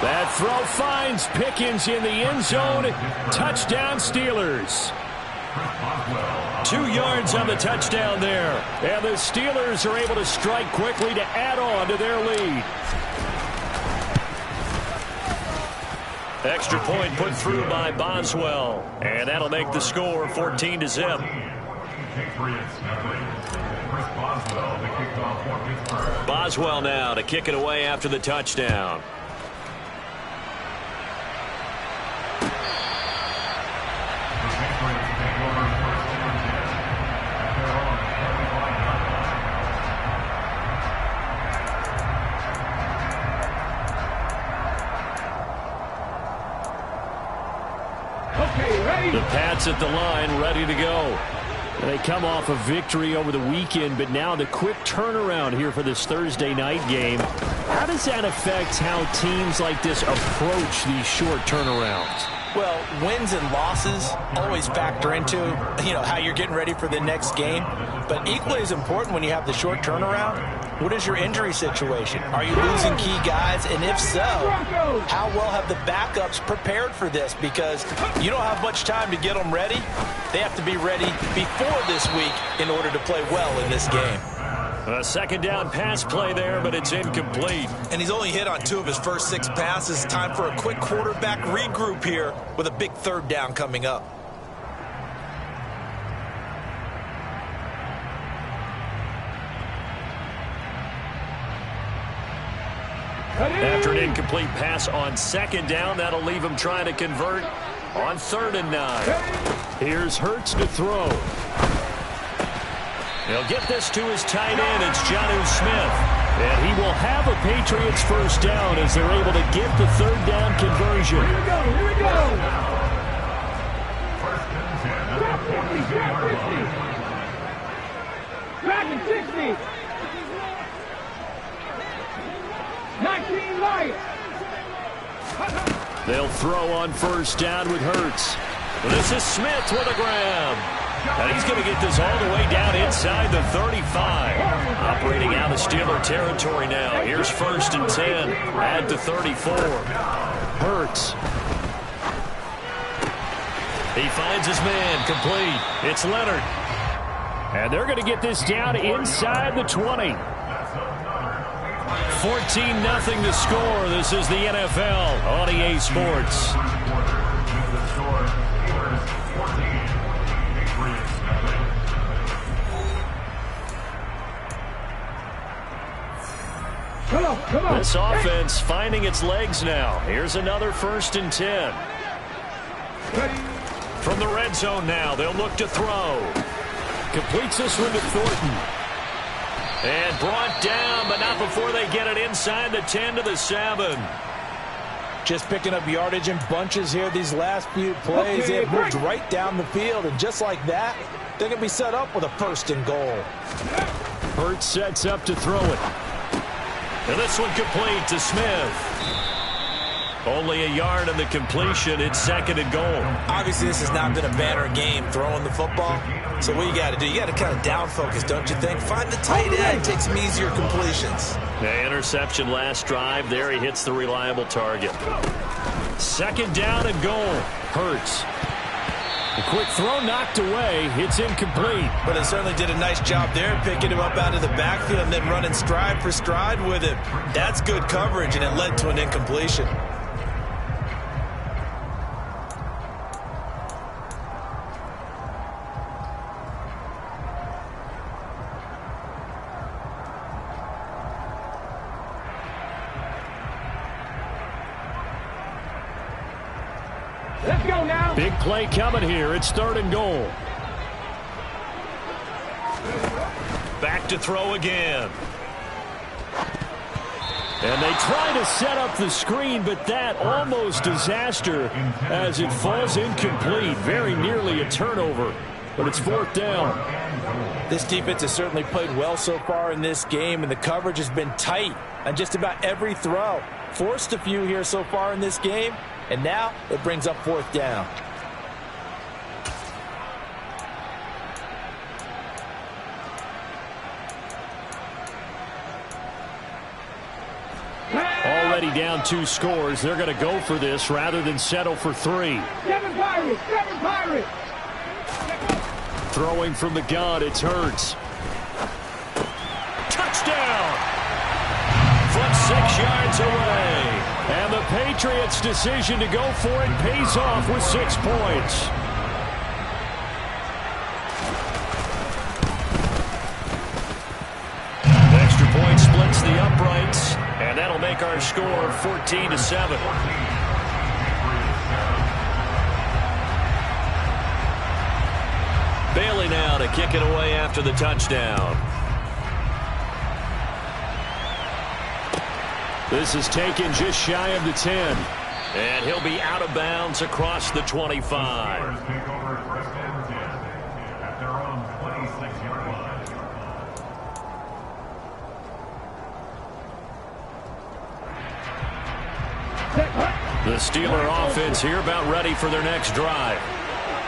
That throw finds Pickens in the end zone. Touchdown, Steelers. 2 yards on the touchdown there. And the Steelers are able to strike quickly to add on to their lead. Extra point put through by Boswell. And that'll make the score 14-0. Boswell now to kick it away after the touchdown. The Pats at the line, ready to go. They come off a victory over the weekend, but now the quick turnaround here for this Thursday night game. How does that affect how teams like this approach these short turnarounds? Well, wins and losses always factor into, how you're getting ready for the next game. But equally as important when you have the short turnaround, what is your injury situation? Are you losing key guys? And if so, how well have the backups prepared for this? Because you don't have much time to get them ready. They have to be ready before this week in order to play well in this game. A second down pass play there, but it's incomplete. And he's only hit on 2 of his first 6 passes. Time for a quick quarterback regroup here with a big third down coming up. After an incomplete pass on second down, that'll leave him trying to convert on 3rd and 9. Here's Hurts to throw. He'll get this to his tight end. It's Jonnu Smith. And he will have a Patriots first down as they're able to get the 3rd down conversion. Here we go, here we go. Back at 60. 19 light. They'll throw on first down with Hurts. This is Smith with a grab. And he's going to get this all the way down inside the 35. Operating out of Steeler territory now. Here's 1st and 10 at the 34. Hurts. He finds his man complete. It's Leonard. And they're going to get this down inside the 20. 14-0 the score. This is the NFL on EA Sports. Come on. This offense finding its legs now. Here's another 1st and 10. From the red zone now, they'll look to throw. Completes this one to Thornton. And brought down, but not before they get it inside the 10 to the 7. Just picking up yardage in bunches here these last few plays. They have moved right down the field, and just like that, they're going to be set up with a 1st and goal. Hurts sets up to throw it. And this one complete to Smith. Only a yard on the completion. It's 2nd and goal. Obviously, this has not been a banner game throwing the football. So what you got to do, you got to kind of down focus, don't you think? Find the tight end, take some easier completions. The interception last drive. There he hits the reliable target. 2nd down and goal. Hurts. A quick throw knocked away. It's incomplete. But they certainly did a nice job there, picking him up out of the backfield and then running stride for stride with him. That's good coverage, and it led to an incompletion. Let's go now. Big play coming here. It's 3rd and goal. Back to throw again. And they try to set up the screen, but that almost disaster as it falls incomplete. Very nearly a turnover, but it's 4th down. This defense has certainly played well so far in this game, and the coverage has been tight on just about every throw. Forced a few here so far in this game, and now it brings up 4th down. already down 2 scores. They're going to go for this rather than settle for 3. 7 Pirates! 7 Pirates! Throwing from the gun, it's Hurts. Touchdown! From 6 yards away. And the Patriots' decision to go for it pays off with 6 points. Extra point splits the uprights, and that'll make our score 14-7. Bailey now to kick it away after the touchdown. This is taken just shy of the 10. And he'll be out of bounds across the 25. The Steeler offense here about ready for their next drive.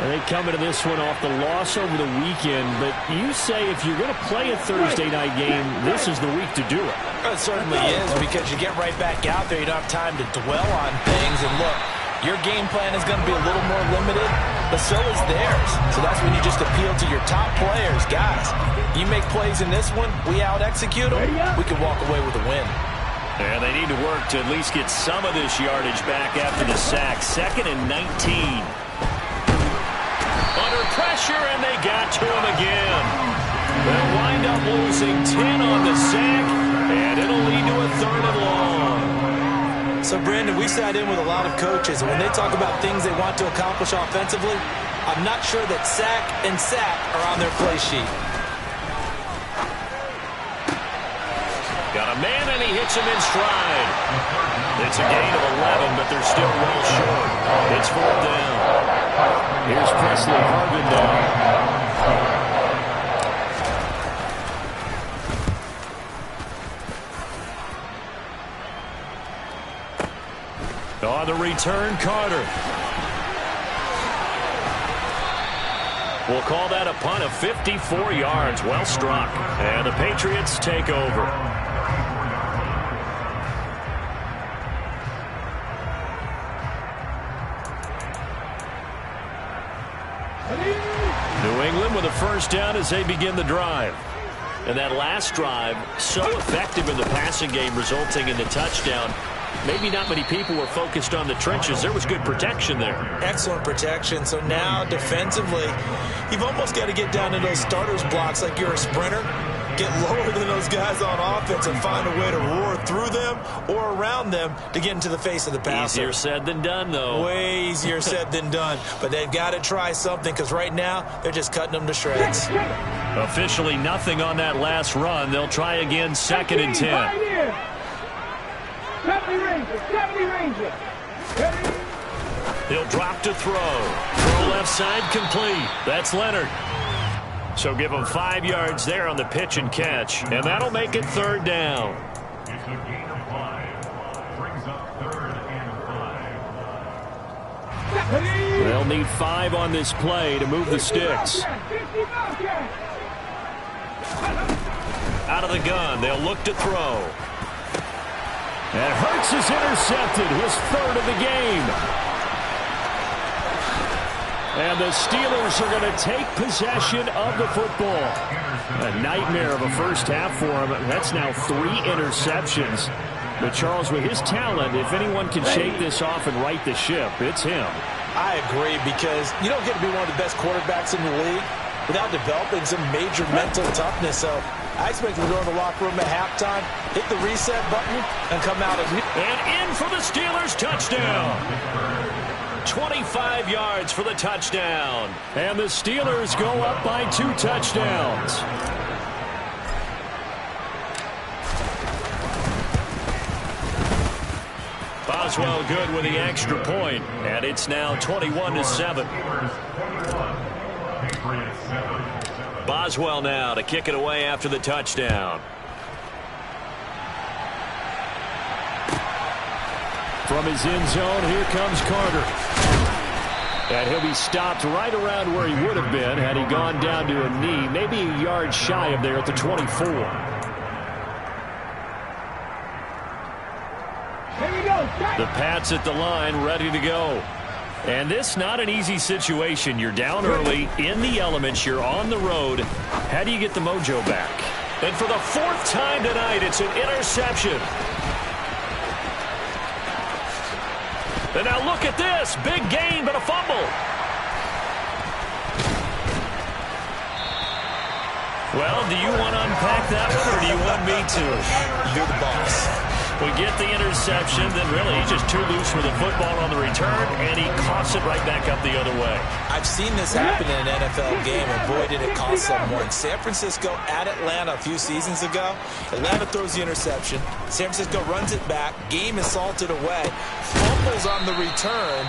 They come into this one off the loss over the weekend, but you say if you're going to play a Thursday night game, this is the week to do it. It certainly is, because you get right back out there. You don't have time to dwell on things. And look, your game plan is going to be a little more limited, but so is theirs. So that's when you just appeal to your top players. Guys, you make plays in this one, we out-execute them, we can walk away with a win. And they need to work to at least get some of this yardage back after the sack. 2nd and 19. Under pressure, and they got to him again. They'll wind up losing 10 on the sack, and it'll lead to a 3rd and long. So, Brandon, we sat in with a lot of coaches, and when they talk about things they want to accomplish offensively, I'm not sure that sack and sack are on their play sheet. Got a man, and he hits him in stride. It's a gain of 11, but they're still well short. It's 4th down. Here's Presley Harvin now. On the return, Carter. We'll call that a punt of 54 yards. Well struck. And the Patriots take over. New England with a 1st down as they begin the drive. And that last drive, so effective in the passing game, resulting in the touchdown. Maybe not many people were focused on the trenches. There was good protection there. Excellent protection. So now, defensively, you've almost got to get down to those starters blocks like you're a sprinter. Get lower than those guys on offense and find a way to roar through them or around them to get into the face of the passer. Easier said than done, though. Way easier said than done. But they've got to try something, because right now they're just cutting them to shreds. Officially nothing on that last run. They'll try again, 2nd and 10. 70 Rangers. He'll drop to throw. Throw left side complete. That's Leonard. So give him 5 yards there on the pitch and catch. And that'll make it 3rd down. It's a gain of 5. Brings up 3rd and 5. They'll need 5 on this play to move the sticks. Out of the gun. They'll look to throw. And Hurts is intercepted. His 3rd of the game. And the Steelers are going to take possession of the football. A nightmare of a first half for him. That's now 3 interceptions. But Charles, with his talent, if anyone can shake this off and right the ship, it's him. I agree, because you don't get to be one of the best quarterbacks in the league without developing some major mental toughness. So I expect him to go in the locker room at halftime, hit the reset button, and come out as... And in for the Steelers touchdown. 25 yards for the touchdown. And the Steelers go up by 2 touchdowns. Boswell good with the extra point, and it's now 21-7. Boswell now to kick it away after the touchdown. From his end zone, here comes Carter. And he'll be stopped right around where he would have been had he gone down to a knee, maybe a yard shy of there at the 24. The Pats at the line, ready to go. And this not an easy situation. You're down early, in the elements, you're on the road. How do you get the mojo back? And for the fourth time tonight, it's an interception. And now look at this. Big gain, but a fumble. Well, do you want to unpack that one, or do you want me to? You're the boss. We get the interception, then really he's just too loose with the football on the return, and he coughs it right back up the other way. I've seen this happen in an NFL game, and boy, did it cost someone. San Francisco at Atlanta a few seasons ago. Atlanta throws the interception. San Francisco runs it back. Game is salted away. Fumbles on the return.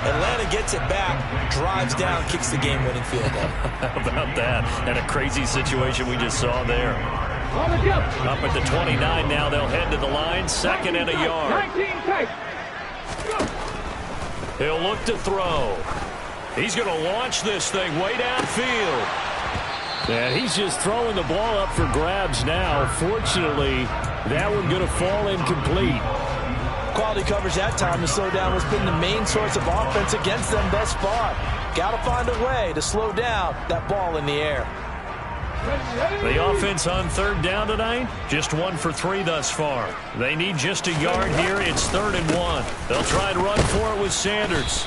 Atlanta gets it back, drives down, kicks the game-winning field goal. How about that? And a crazy situation we just saw there. Up at the 29 now, they'll head to the line, second and a yard. He'll look to throw. He's going to launch this thing way downfield. And he's just throwing the ball up for grabs now. Fortunately, that one going to fall incomplete. Quality coverage that time to slow down has been the main source of offense against them thus far. Got to find a way to slow down that ball in the air. The offense on third down tonight, just 1 for 3 thus far. They need just a yard here. It's 3rd and 1. They'll try and run for it with Sanders.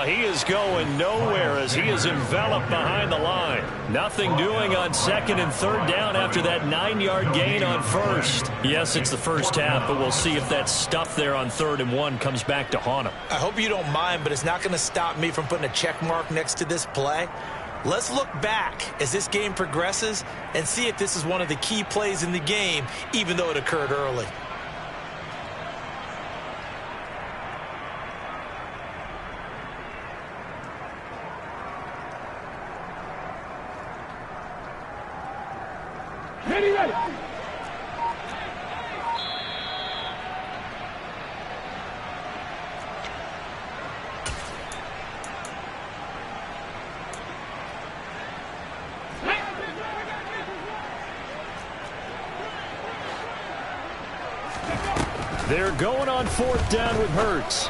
He is going nowhere as he is enveloped behind the line. Nothing doing on 2nd and 3rd down after that 9-yard gain on first. Yes, it's the first half, but we'll see if that stuff there on 3rd and 1 comes back to haunt him. I hope you don't mind, but it's not going to stop me from putting a check mark next to this play. Let's look back as this game progresses and see if this is one of the key plays in the game, even though it occurred early. Ready. They're going on 4th down with Hurts.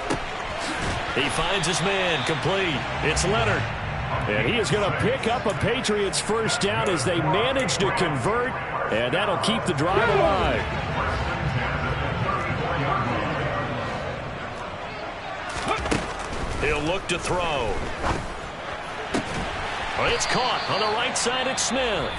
He finds his man, complete. It's Leonard. And he is going to pick up a Patriots first down as they manage to convert, and that'll keep the drive alive. He'll look to throw. It's caught on the right side at Smith.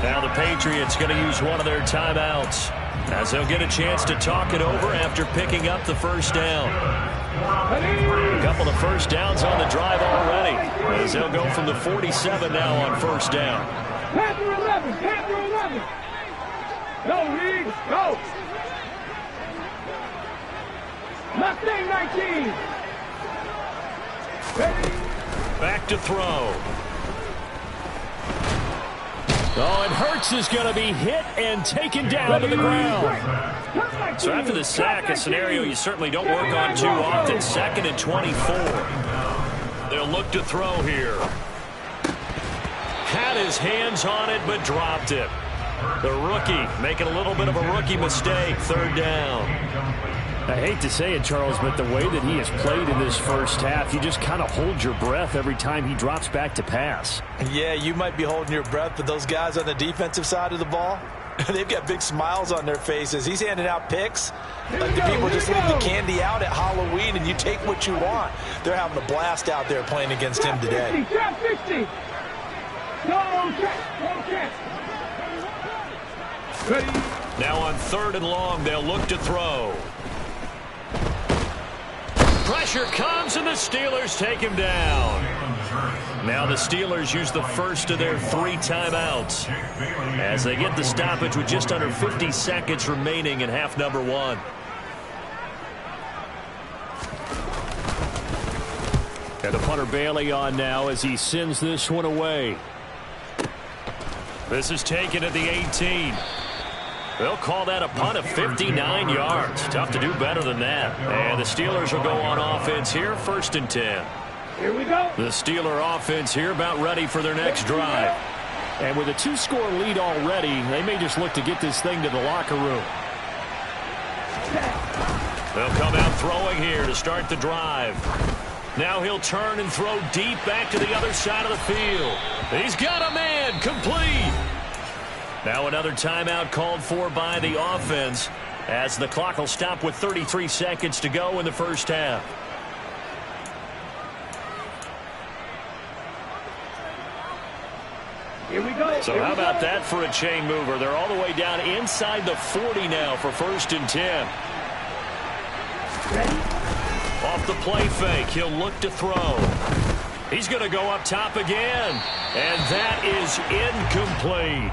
Now the Patriots going to use one of their timeouts, as they'll get a chance to talk it over after picking up the first down. A couple of first downs on the drive already, as they'll go from the 47 now on first down. Panther 11, Panther 11. Go, Reed, go. Mustang 19. Ready. Back to throw. Oh, and Hurts is going to be hit and taken down to the ground. So after the sack, a scenario you certainly don't work on too often. 2nd and 24. They'll look to throw here. Had his hands on it, but dropped it. The rookie making a little bit of a rookie mistake. 3rd down. I hate to say it, Charles, but the way that he has played in this first half, you just kind of hold your breath every time he drops back to pass. Yeah, you might be holding your breath, but those guys on the defensive side of the ball, they've got big smiles on their faces. He's handing out picks like the people just leave the candy out at Halloween and you take what you want. They're having a blast out there playing against him today. 60. No check. Ready. Now on 3rd and long, they'll look to throw. Pressure comes, and the Steelers take him down. Now the Steelers use the first of their 3 timeouts as they get the stoppage with just under 50 seconds remaining in half number 1. And the punter Bailey on now as he sends this one away. This is taken at the 18. They'll call that a punt of 59 yards. Tough to do better than that. And the Steelers will go on offense here, 1st and 10. Here we go. The Steeler offense here about ready for their next drive. And with a 2-score lead already, they may just look to get this thing to the locker room. They'll come out throwing here to start the drive. Now he'll turn and throw deep back to the other side of the field. He's got a man, complete. Now another timeout called for by the offense as the clock will stop with 33 seconds to go in the first half. Here we go. So how about that for a chain mover? They're all the way down inside the 40 now for 1st and 10. Off the play fake, he'll look to throw. He's going to go up top again, and that is incomplete.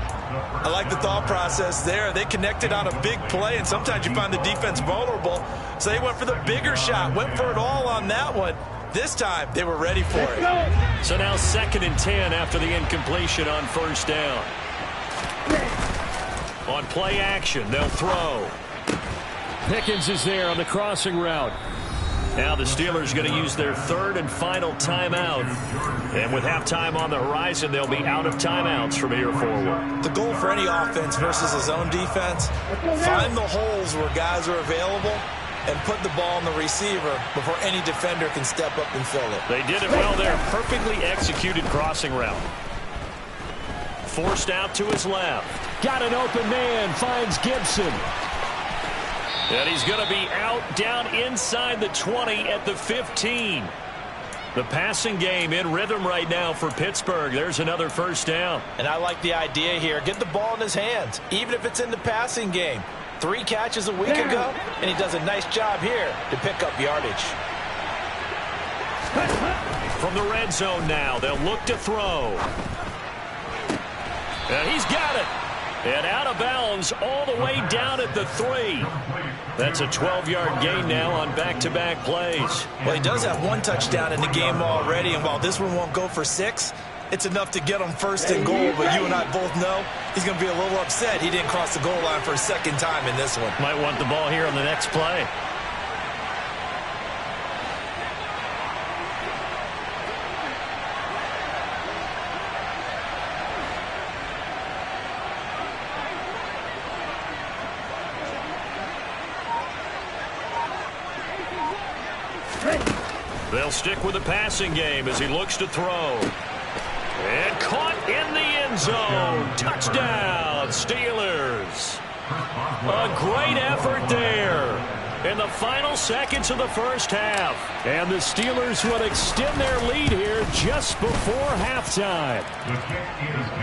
I like the thought process there. They connected on a big play, and sometimes you find the defense vulnerable. So they went for the bigger shot, went for it all on that one. This time, they were ready for it. So now 2nd and 10 after the incompletion on 1st down. On play action, they'll throw. Pickens is there on the crossing route. Now the Steelers going to use their 3rd and final timeout. And with halftime on the horizon, they'll be out of timeouts from here forward. The goal for any offense versus a zone defense, find the holes where guys are available and put the ball on the receiver before any defender can step up and fill it. They did it well there. Perfectly executed crossing route. Forced out to his left. Got an open man. Finds Gibson. And he's going to be out down inside the 20 at the 15. The passing game in rhythm right now for Pittsburgh. There's another 1st down. And I like the idea here. Get the ball in his hands, even if it's in the passing game. 3 catches a week ago, and he does a nice job here to pick up yardage. From the red zone now, they'll look to throw. And he's got it. And out of bounds all the way down at the 3. That's a 12-yard gain now on back-to-back plays. Well, he does have 1 touchdown in the game already, and while this one won't go for 6, it's enough to get him 1st and goal. But you and I both know he's going to be a little upset he didn't cross the goal line for a 2nd time in this one. Might want the ball here on the next play. They'll stick with the passing game as he looks to throw. And caught in the end zone. Touchdown, Steelers. A great effort there in the final seconds of the first half. And the Steelers will extend their lead here just before halftime.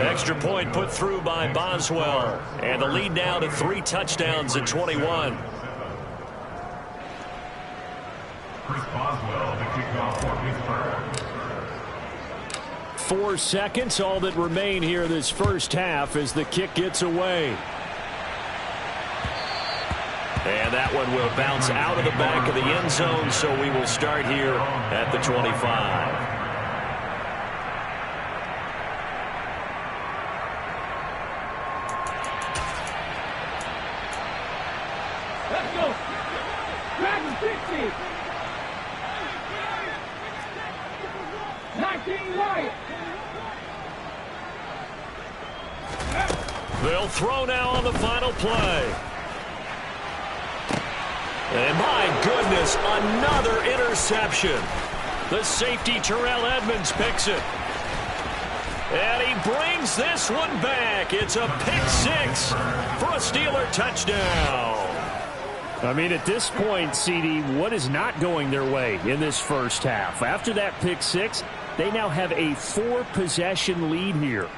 Extra point put through by Boswell. And the lead now to 3 touchdowns at 21. Chris Boswell, the kickoff for Pittsburgh. 4 seconds, all that remain here this first half as the kick gets away. And that one will bounce out of the back of the end zone, so we will start here at the 25. Let's go. Dragon 60. 19 right. They'll throw now on the final play. And my goodness, another interception. The safety Terrell Edmonds picks it. And he brings this one back. It's a pick 6 for a Steeler touchdown. I mean, at this point, CD, what is not going their way in this first half? After that pick 6, they now have a 4-possession lead here.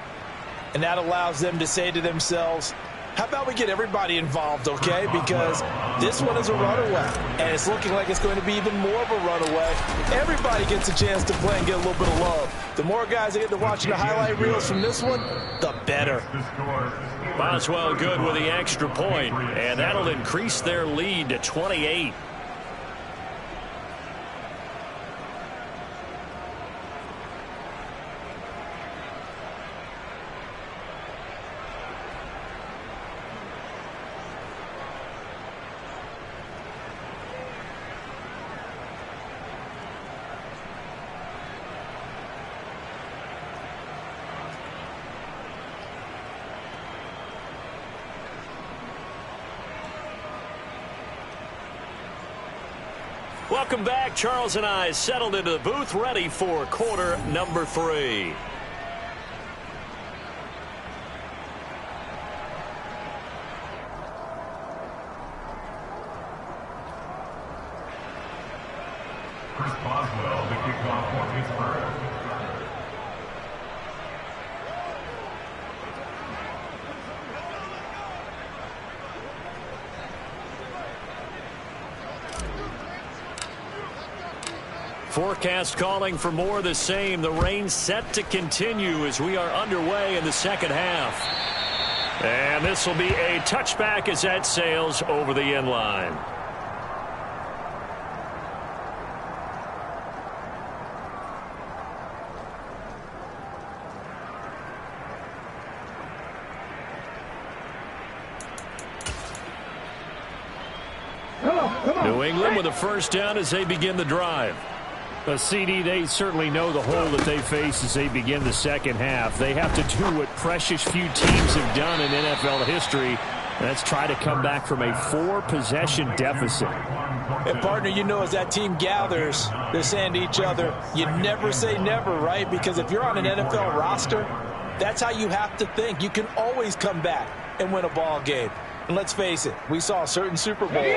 And that allows them to say to themselves, how about we get everybody involved, okay? Because this one is a runaway, and it's looking like it's going to be even more of a runaway. Everybody gets a chance to play and get a little bit of love. The more guys that get to watching the highlight reels from this one, the better. Boswell good with the extra point, and that'll increase their lead to 28. Welcome back. Charles and I settled into the booth, ready for quarter number 3. Chris Boswell, the kickoff for Pittsburgh. Forecast calling for more of the same. The rain set to continue as we are underway in the second half. And this will be a touchback as that sails over the end line. New England with a first down as they begin the drive. A CD, they certainly know the hole that they face as they begin the second half. They have to do what precious few teams have done in NFL history. That's try to come back from a 4-possession deficit. And, partner, you know, as that team gathers, they're saying to each other, you never say never, right? Because if you're on an NFL roster, that's how you have to think. You can always come back and win a ball game. And let's face it, we saw a certain Super Bowl,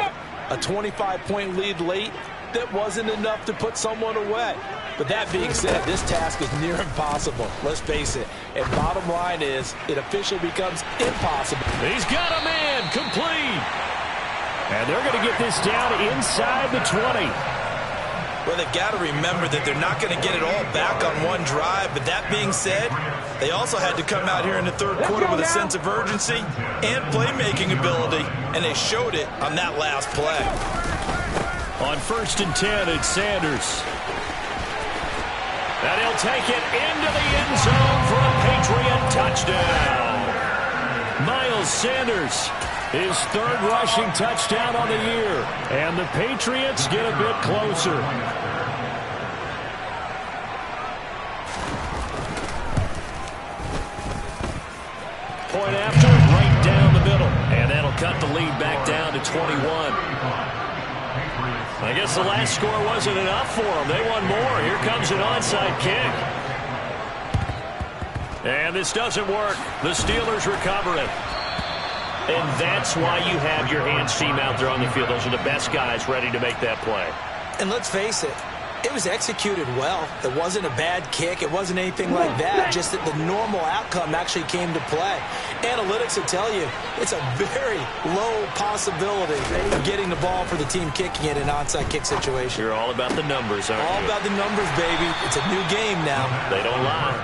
a 25-point lead late, that wasn't enough to put someone away. But that being said, this task is near impossible. Let's face it. And bottom line is, it officially becomes impossible. He's got a man complete. And they're going to get this down inside the 20. Well, they've got to remember that they're not going to get it all back on one drive. But that being said, they also had to come out here in the third quarter with a sense of urgency and playmaking ability. And they showed it on that last play. On 1st and 10, it's Sanders. And he'll take it into the end zone for a Patriot touchdown. Miles Sanders, his 3rd rushing touchdown on the year. And the Patriots get a bit closer. Point after, right down the middle. And that'll cut the lead back down to 21. I guess the last score wasn't enough for them. They won more. Here comes an onside kick. And this doesn't work. The Steelers recover it. And that's why you have your hands team out there on the field. Those are the best guys ready to make that play. And let's face it, it was executed well. It wasn't a bad kick. It wasn't anything like that. Just that the normal outcome actually came to play. Analytics will tell you it's a very low possibility of getting the ball for the team kicking it in an onside kick situation. You're all about the numbers, aren't you? All about the numbers, baby. It's a new game now. They don't lie.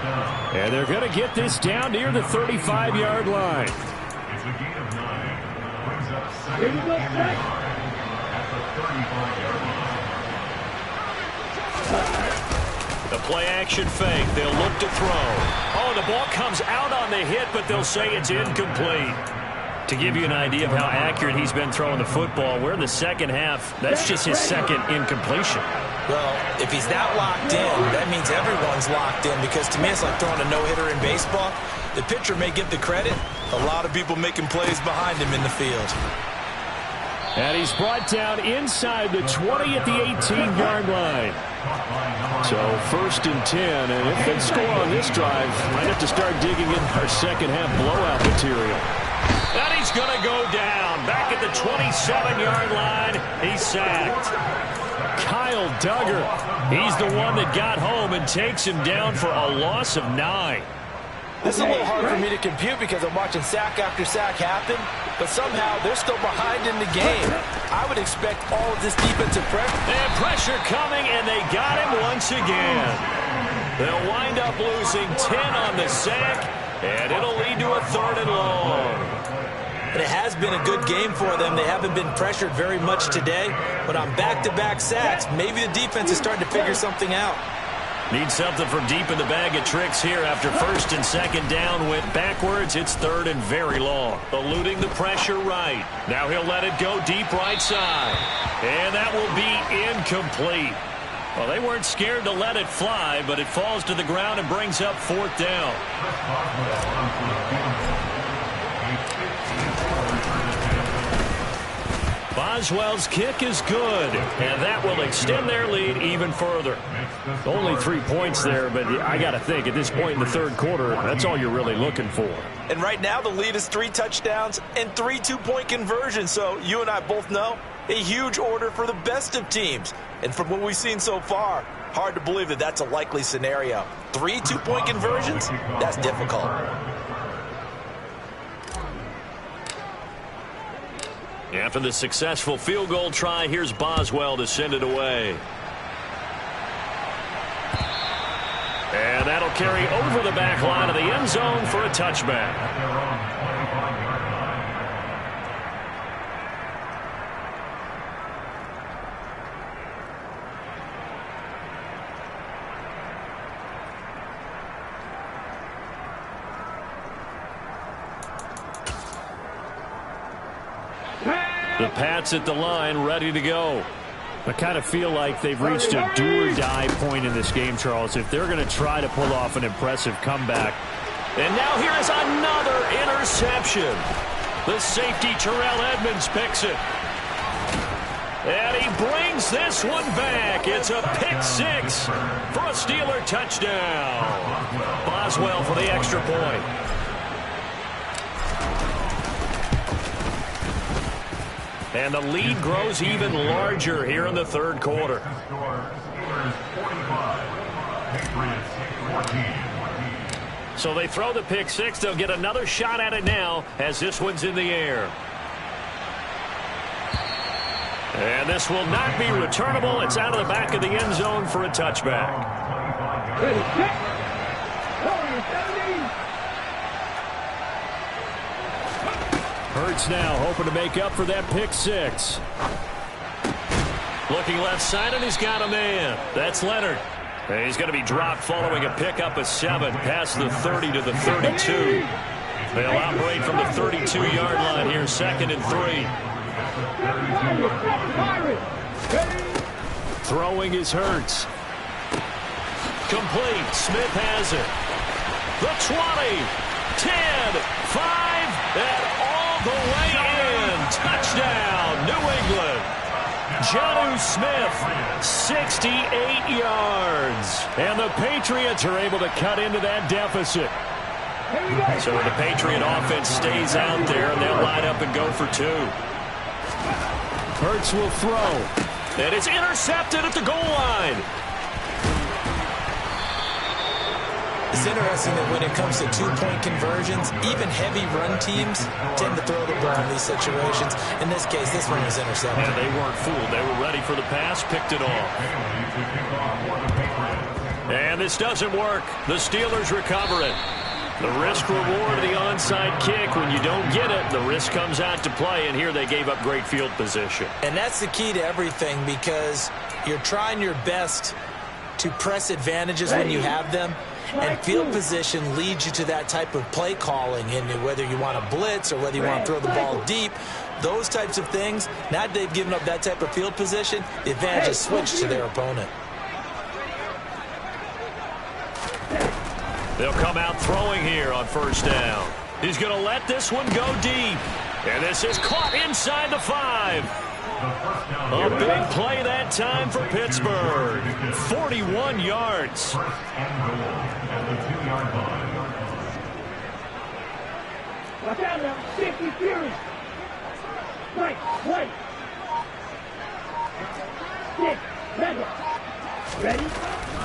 And they're going to get this down near the 35-yard line. It's a gain of 9. Brings up second and 9 at the 35-yard line. The play-action fake. They'll look to throw. Oh, the ball comes out on the hit, but they'll say it's incomplete. To give you an idea of how accurate he's been throwing the football, we're in the second half. That's just his 2nd incompletion. Well, if he's that locked in, that means everyone's locked in, because to me it's like throwing a no-hitter in baseball. The pitcher may get the credit. A lot of people making plays behind him in the field. And he's brought down inside the 20 at the 18-yard line. So 1st and 10, and if they score on this drive, might have to start digging in our second half blowout material. And he's going to go down. Back at the 27-yard line, he's sacked. Kyle Duggar, he's the one that got home and takes him down for a loss of 9. This is a little hard for me to compute because I'm watching sack after sack happen, but somehow they're still behind in the game. I would expect all of this defensive pressure. And pressure coming, and they got him once again. They'll wind up losing 10 on the sack, and it'll lead to a 3rd and long. But it has been a good game for them. They haven't been pressured very much today, but on back-to-back sacks, maybe the defense is starting to figure something out. Need something from deep in the bag of tricks here after 1st and 2nd down went backwards. It's 3rd and very long. Eluding the pressure right. Now he'll let it go deep right side. And that will be incomplete. Well, they weren't scared to let it fly, but it falls to the ground and brings up 4th down. Boswell's kick is good, and that will extend their lead even further. Only 3 points there, but I got to think at this point in the third quarter, that's all you're really looking for. And right now the lead is 3 touchdowns and 3 two-point conversions. So you and I both know a huge order for the best of teams. And from what we've seen so far, hard to believe that that's a likely scenario. 3 two-point conversions? That's difficult. After the successful field goal try, here's Boswell to send it away. And that'll carry over the back line of the end zone for a touchback. The Pats at the line, ready to go. I kind of feel like they've reached a do-or-die point in this game, Charles, if they're going to try to pull off an impressive comeback. And now here is another interception. The safety, Terrell Edmonds, picks it. And he brings this one back. It's a pick six for a Steeler touchdown. Boswell for the extra point. And the lead grows even larger here in the third quarter. So they throw the pick six. They'll get another shot at it now as this one's in the air. And this will not be returnable. It's out of the back of the end zone for a touchback. Hurts now hoping to make up for that pick six. Looking left side, and he's got a man. That's Leonard. And he's going to be dropped following a pickup of 7 past the 30 to the 32. They'll operate from the 32-yard line here, 2nd and 3. Throwing is Hurts. Complete. Smith has it. The 20, 10, 5, and all the way in. Touchdown, New England. Jonnu Smith, 68 yards. And the Patriots are able to cut into that deficit. So the Patriot offense stays out there, and they'll line up and go for 2. Hurts will throw. And it's intercepted at the goal line. It's interesting that when it comes to two-point conversions, even heavy run teams tend to throw the ball in these situations. In this case, this one was intercepted. And they weren't fooled. They were ready for the pass, picked it off. And this doesn't work. The Steelers recover it. The risk-reward of the onside kick. When you don't get it, the risk comes out to play, and here they gave up great field position. And that's the key to everything, because you're trying your best to press advantages when you have them. And field position leads you to that type of play calling, and whether you want to blitz or whether you want to throw the ball deep, those types of things. Now that they've given up that type of field position, the advantage is switched to their opponent. They'll come out throwing here on first down. He's going to let this one go deep. And this is caught inside the 5. A big play that time for Pittsburgh. 41 yards. Watch out now. 60 Fury. Right. 6. Ready?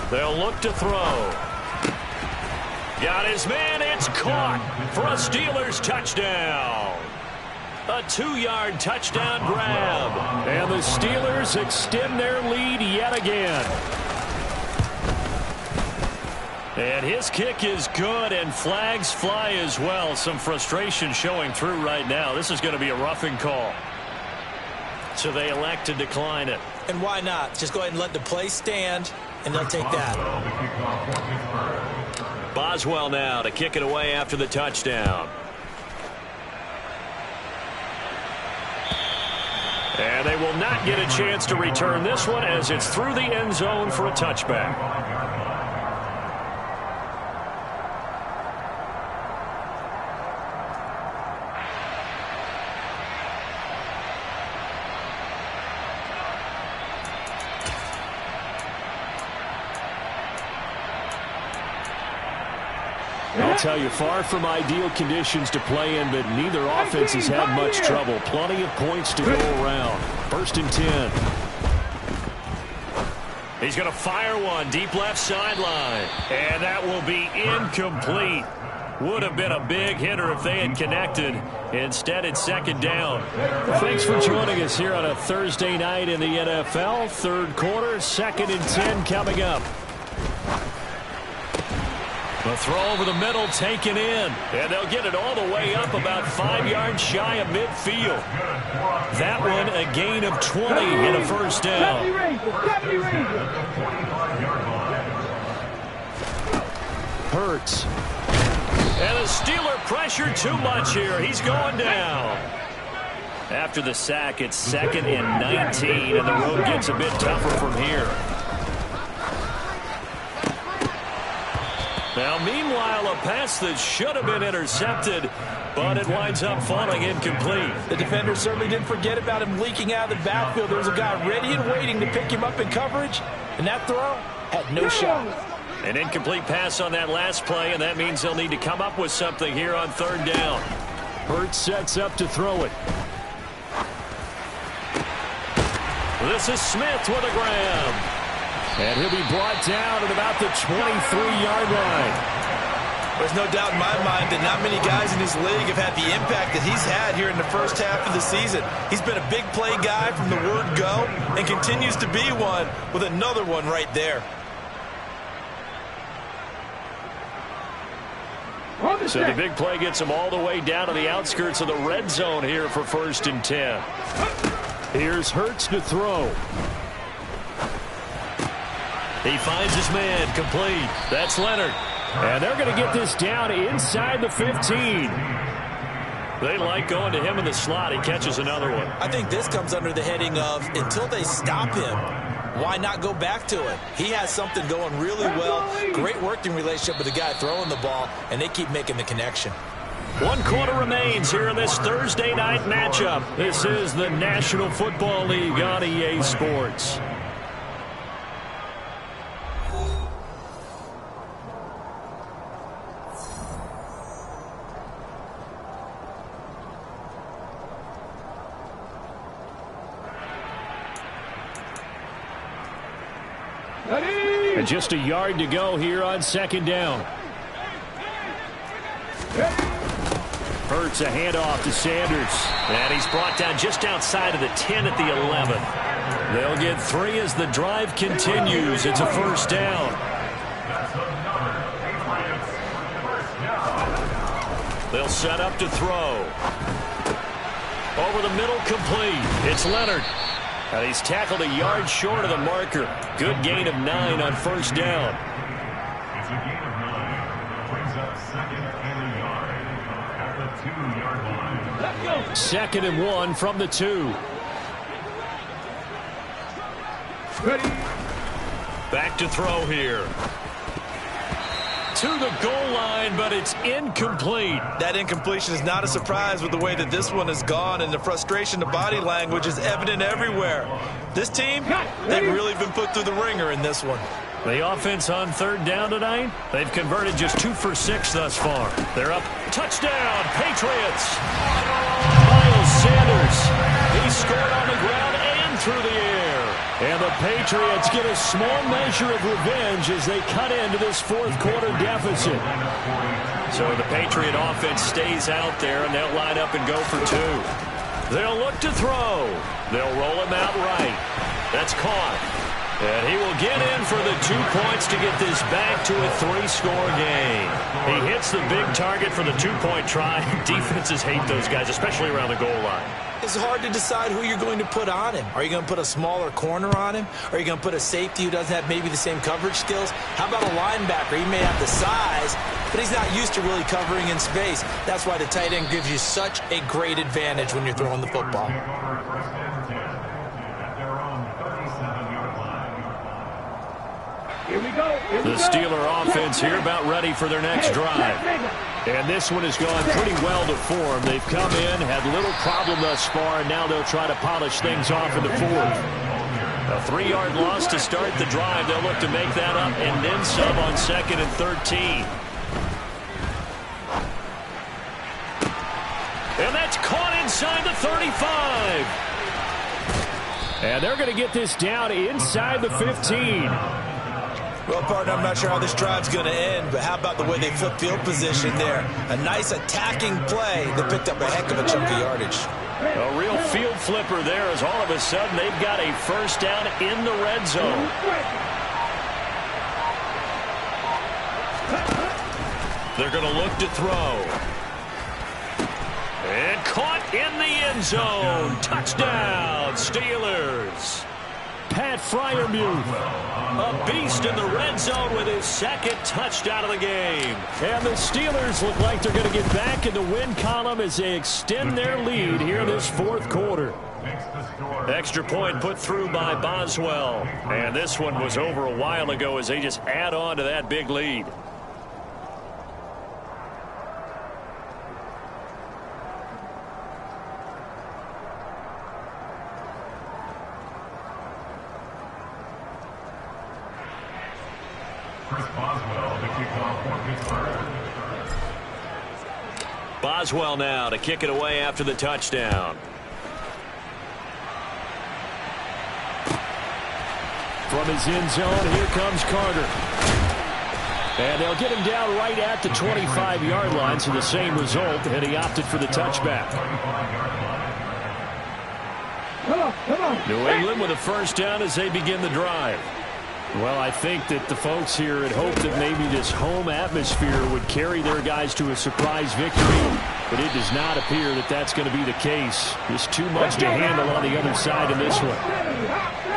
They'll look to throw. Got his man. It's caught for a Steelers touchdown. A 2-yard touchdown grab. And the Steelers extend their lead yet again. And his kick is good, and flags fly as well. Some frustration showing through right now. This is going to be a roughing call. So they elect to decline it. And why not? Just go ahead and let the play stand, and they'll take that. Boswell now to kick it away after the touchdown. And they will not get a chance to return this one as it's through the end zone for a touchback. I'll tell you, far from ideal conditions to play in, but neither offense has had much trouble. Plenty of points to go around. 1st and 10. He's going to fire one deep left sideline. And that will be incomplete. Would have been a big hitter if they had connected. Instead, it's 2nd down. Thanks for joining us here on a Thursday night in the NFL. 3rd quarter, 2nd and 10 coming up. The throw over the middle taken in. And they'll get it all the way up about 5 yards shy of midfield. That one a gain of 20 and a 1st down. Hurts. And the Steeler pressure too much here. He's going down. After the sack, it's 2nd and 19, and the road gets a bit tougher from here. Now, meanwhile, a pass that should have been intercepted, but it winds up falling incomplete. The defender certainly didn't forget about him leaking out of the backfield. There was a guy ready and waiting to pick him up in coverage, and that throw had no shot. An incomplete pass on that last play, and that means they'll need to come up with something here on 3rd down. Hurts sets up to throw it. This is Smith with a grab. And he'll be brought down at about the 23-yard line. There's no doubt in my mind that not many guys in this league have had the impact that he's had here in the 1st half of the season. He's been a big play guy from the word go and continues to be one with another one right there. So the big play gets him all the way down to the outskirts of the red zone here for 1st and 10. Here's Hurts to throw. He finds his man complete. That's Leonard. And they're going to get this down inside the 15. They like going to him in the slot. He catches another one. I think this comes under the heading of until they stop him, why not go back to it? He has something going really well. Great working relationship with the guy throwing the ball, and they keep making the connection. 1 quarter remains here in this Thursday night matchup. This is the National Football League on EA Sports. And just a yard to go here on 2nd down. Hurts a handoff to Sanders. And he's brought down just outside of the 10 at the 11. They'll get 3 as the drive continues. It's a 1st down. They'll set up to throw. Over the middle, complete. It's Leonard. And he's tackled a yard short of the marker. Good gain of 9 on 1st down. It's a gain of 9. Brings up 2nd and a yard at the 2-yard line. 2nd and 1 from the 2. Ready. Back to throw here. To the goal line, but it's incomplete. That incompletion is not a surprise with the way that this one has gone, and the frustration, the body language is evident everywhere. This team, they've really been put through the ringer in this one. The offense on 3rd down tonight, they've converted just 2 for 6 thus far. They're up. Touchdown, Patriots. Miles Sanders. He scored on the ground and through the air. And the Patriots get a small measure of revenge as they cut into this 4th quarter deficit. So the Patriot offense stays out there, and they'll line up and go for 2. They'll look to throw. They'll roll him out right. That's caught. And he will get in for the 2 points to get this back to a 3-score game. He hits the big target for the 2-point try. Defenses hate those guys, especially around the goal line. It's hard to decide who you're going to put on him. Are you going to put a smaller corner on him? Are you going to put a safety who doesn't have maybe the same coverage skills? How about a linebacker? He may have the size, but he's not used to really covering in space. That's why the tight end gives you such a great advantage when you're throwing the football. Here we go. The Steeler offense here about ready for their next drive. And this one has gone pretty well to form. They've come in, had little problem thus far, and now they'll try to polish things off in the 4th. A 3-yard loss to start the drive. They'll look to make that up and then some on 2nd and 13. And that's caught inside the 35. And they're going to get this down inside the 15. Well, partner, I'm not sure how this drive's going to end, but how about the way they flip field position there? A nice attacking play that picked up a heck of a chunk of yardage. A real field flipper there as all of a sudden they've got a first down in the red zone. They're going to look to throw. And caught in the end zone. Touchdown, Steelers. Pat Freiermuth, a beast in the red zone with his second touchdown of the game. And the Steelers look like they're going to get back in the win column as they extend their lead here in this fourth quarter. Extra point put through by Boswell. And this one was over a while ago as they just add on to that big lead. Boswell now to kick it away after the touchdown. From his end zone, here comes Carter. And they'll get him down right at the 25-yard line, so the same result, and he opted for the touchback. Come on. New England with a first down as they begin the drive. Well, I think that the folks here had hoped that maybe this home atmosphere would carry their guys to a surprise victory, but it does not appear that that's going to be the case. Just too much to handle on the other side in this one.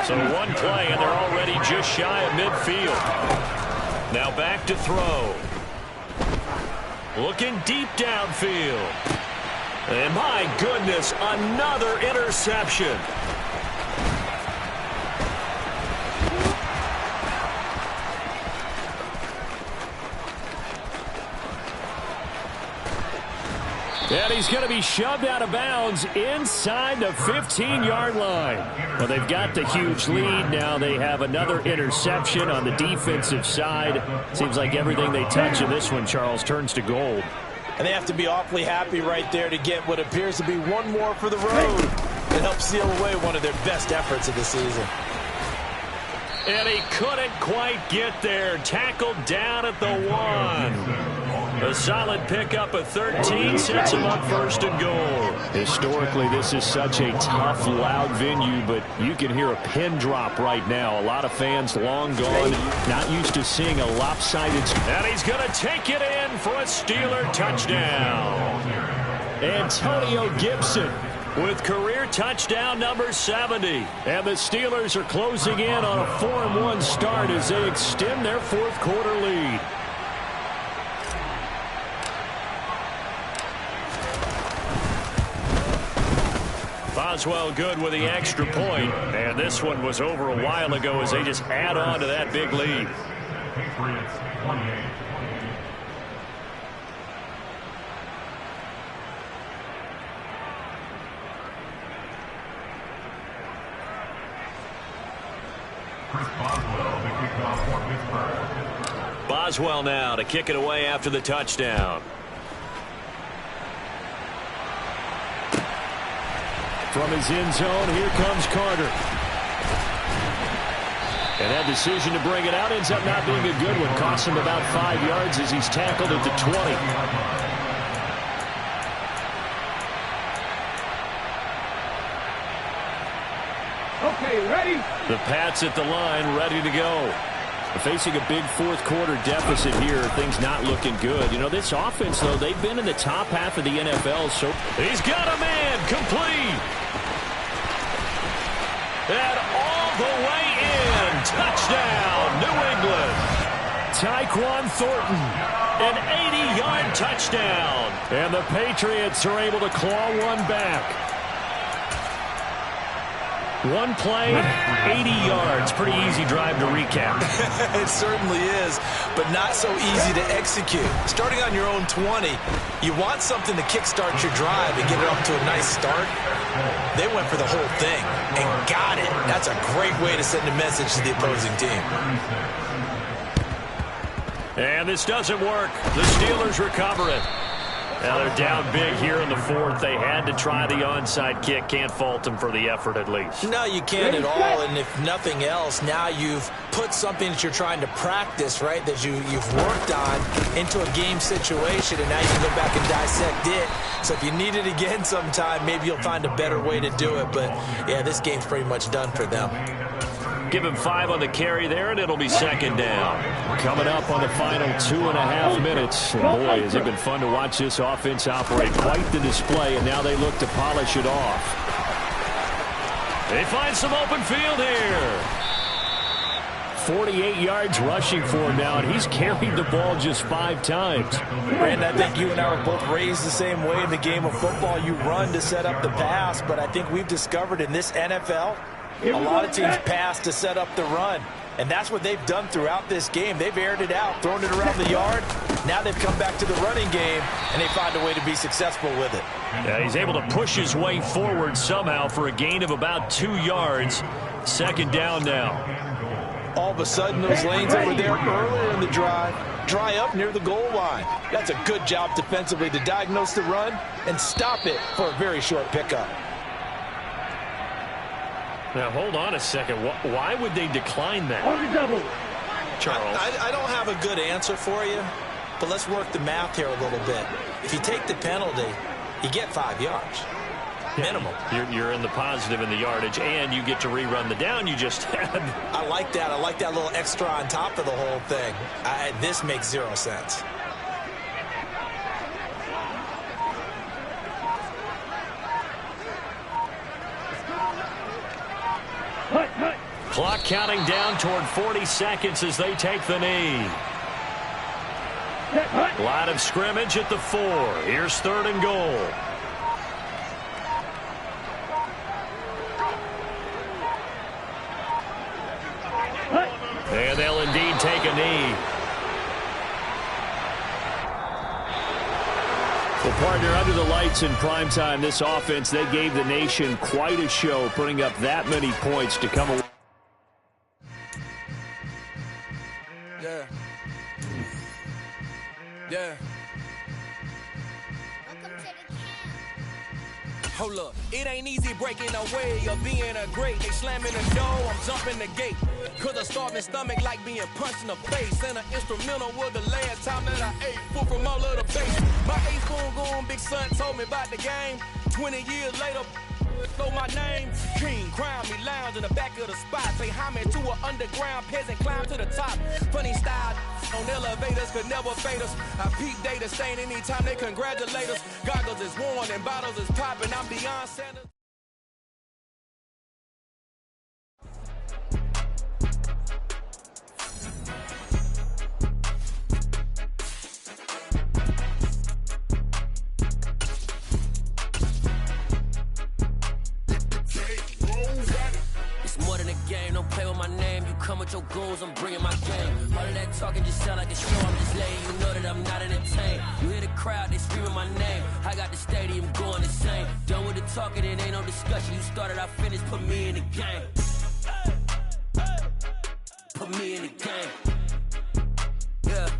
So one play, and they're already just shy of midfield. Now back to throw. Looking deep downfield. And my goodness, another interception. And he's going to be shoved out of bounds inside the 15-yard line. Well, they've got the huge lead. Now they have another interception on the defensive side. Seems like everything they touch in this one, Charles, turns to gold. And they have to be awfully happy right there to get what appears to be one more for the road and help seal away one of their best efforts of the season. And he couldn't quite get there. Tackled down at the 1. A solid pickup of 13 sets him up first and goal. Historically, this is such a tough, loud venue, but you can hear a pin drop right now. A lot of fans long gone, not used to seeing a lopsided. And he's going to take it in for a Steeler touchdown. Antonio Gibson with career touchdown number 70. And the Steelers are closing in on a 4-1 start as they extend their fourth quarter lead. Boswell good with the extra point. And this one was over a while ago as they just add on to that big lead. Boswell now to kick it away after the touchdown. From his end zone, here comes Carter. And that decision to bring it out ends up not being a good one. Costs him about 5 yards as he's tackled at the 20. Okay, ready? The Pats at the line, ready to go. Facing a big fourth quarter deficit here, things not looking good. You know, this offense, though, they've been in the top half of the NFL. So he's got a man complete. And all the way in. Touchdown, New England. Tyquan Thornton, an 80-yard touchdown. And the Patriots are able to claw one back. One play, 80 yards. Pretty easy drive to recap. It certainly is, but not so easy to execute. Starting on your own 20, you want something to kickstart your drive and get it off to a nice start. They went for the whole thing and got it. That's a great way to send a message to the opposing team. And this doesn't work. The Steelers recover it. Now they're down big here in the fourth. They had to try the onside kick. Can't fault them for the effort at least. No, you can't at all. And if nothing else, now you've put something that you're trying to practice, right, that you've worked on into a game situation, and now you can go back and dissect it. So if you need it again sometime, maybe you'll find a better way to do it. But, yeah, this game's pretty much done for them. Give him 5 on the carry there, and it'll be second down. Coming up on the final 2.5 minutes. And boy, has it been fun to watch this offense operate. Quite the display, and now they look to polish it off. They find some open field here. 48 yards rushing for him now, and he's carried the ball just 5 times. Brandon, I think you and I were both raised the same way in the game of football. You run to set up the pass, but I think we've discovered in this NFL, a lot of teams pass to set up the run. And that's what they've done throughout this game. They've aired it out, thrown it around the yard. Now they've come back to the running game, and they find a way to be successful with it. Yeah, he's able to push his way forward somehow for a gain of about 2 yards. Second down now. All of a sudden, those lanes that were there earlier in the drive dry up near the goal line. That's a good job defensively to diagnose the run and stop it for a very short pickup. Now, hold on a second. Why would they decline that? Charles? I don't have a good answer for you, but let's work the math here a little bit. If you take the penalty, you get 5 yards. Minimum. You're in the positive in the yardage, and you get to rerun the down you just had. I like that. I like that little extra on top of the whole thing. This makes 0 sense. Clock counting down toward 40 seconds as they take the knee. Line of scrimmage at the 4. Here's 3rd and goal. And they'll indeed take a knee. Well, partner, under the lights in primetime, this offense, they gave the nation quite a show, putting up that many points to come away. Yeah. Hold up, it ain't easy breaking away or being a great. They slamming the door, I'm jumping the gate. Cause a starving stomach like being punched in the face. And an instrumental was the last time that I ate. Full from all of the base. My A-spoon going, big son told me about the game. 20 years later, know my name. King, crown me, lounge in the back of the spot. Pay homage to an underground peasant, climb to the top. Funny style on elevators could never fade us. I peep data stain anytime they congratulate us. Goggles is worn and bottles is popping. I'm beyond Sanders. Don't play with my name, you come with your goons, I'm bringing my game. All of that talking just sound like a show, I'm just letting you know that I'm not entertained. You hear the crowd, they screaming my name. I got the stadium going insane. Done with the talking, it ain't no discussion. You started, I finished, put me in the game. Put me in the game. Yeah,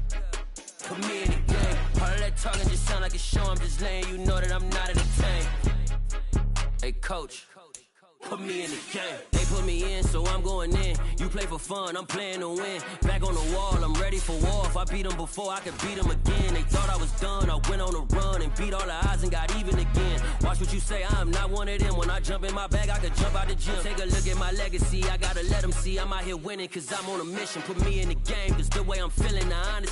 put me in the game. All of that talking just sound like a show, I'm just letting you know that I'm not entertained. Hey, coach. Put me in the game. They put me in, so I'm going in. You play for fun, I'm playing to win. Back on the wall, I'm ready for war. If I beat them before, I could beat them again. They thought I was done, I went on a run and beat all the odds and got even again. Watch what you say, I'm not one of them. When I jump in my bag, I could jump out the gym. Take a look at my legacy, I gotta let them see I'm out here winning, cause I'm on a mission. Put me in the game, cause the way I'm feeling, the honest